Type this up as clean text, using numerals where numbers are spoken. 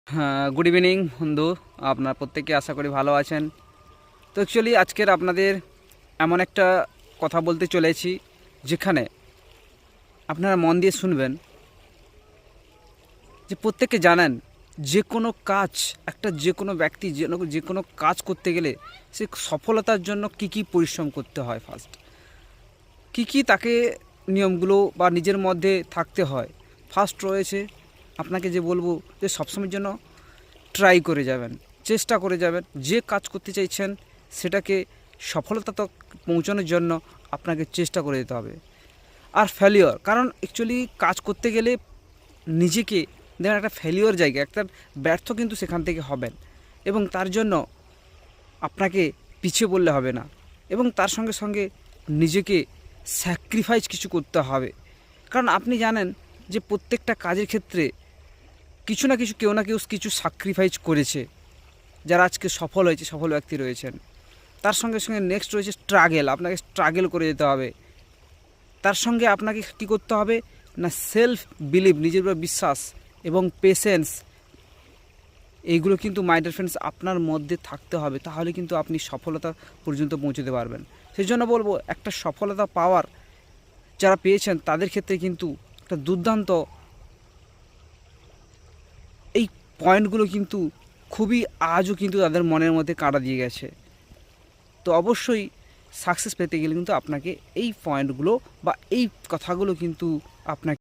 হ্যাঁ, good evening বন্ধু। আপনার প্রত্যেকে আশা করি ভালো আছেন। তো অ্যাকচুয়ালি আজকের আপনাদের এমন একটা কথা বলতে চলেছি, যেখানে আপনারা মন দিয়ে শুনবেন। যে প্রত্যেকে জানেন, যে কোনো কাজ, যে কোনো ব্যক্তি যে কোনো কাজ করতে গেলে সে সফলতার জন্য কি কি পরিশ্রম করতে হয়, ফার্স্ট কি কি তাকে নিয়মগুলো বা নিজের মধ্যে থাকতে হয়। ফার্স্ট রয়েছে, আপনাকে যে বলবো যে সবসময়ের জন্য ট্রাই করে যাবেন, চেষ্টা করে যাবেন। যে কাজ করতে চাইছেন সেটাকে সফলতা তক পৌঁছানোর জন্য আপনাকে চেষ্টা করে যেতে হবে। আর ফেলিওর, কারণ অ্যাকচুয়ালি কাজ করতে গেলে নিজেকে দেখেন একটা ফেলিওর জায়গা, একটা ব্যর্থ কিন্তু সেখান থেকে হবেন, এবং তার জন্য আপনাকে পিছিয়ে পড়লে হবে না, এবং তার সঙ্গে সঙ্গে নিজেকে স্যাক্রিফাইস কিছু করতে হবে। কারণ আপনি জানেন যে প্রত্যেকটা কাজের ক্ষেত্রে কিছু না কিছু, কেউ না কেউ কিছু স্যাক্রিফাইস করেছে, যারা আজকে সফল হয়েছে, সফল ব্যক্তি রয়েছেন। তার সঙ্গে সঙ্গে নেক্সট রয়েছে স্ট্রাগেল, আপনাকে স্ট্রাগেল করে যেতে হবে। তার সঙ্গে আপনাকে কী করতে হবে না, সেলফ বিলিভ, নিজের উপর বিশ্বাস এবং পেশেন্স, এইগুলো কিন্তু মাই ডিয়ার ফ্রেন্ডস আপনার মধ্যে থাকতে হবে। তাহলে কিন্তু আপনি সফলতা পর্যন্ত পৌঁছতে পারবেন। সেই জন্য বলবো, একটা সফলতা পাওয়ার যারা পেয়েছেন তাদের ক্ষেত্রে কিন্তু একটা দুর্দান্ত এই পয়েন্টগুলো কিন্তু খুবই আজও কিন্তু তাদের মনের মধ্যে কাঁটা দিয়ে গেছে। তো অবশ্যই সাকসেস পেতে গেলে কিন্তু আপনাকে এই পয়েন্টগুলো বা এই কথাগুলো কিন্তু আপনাকে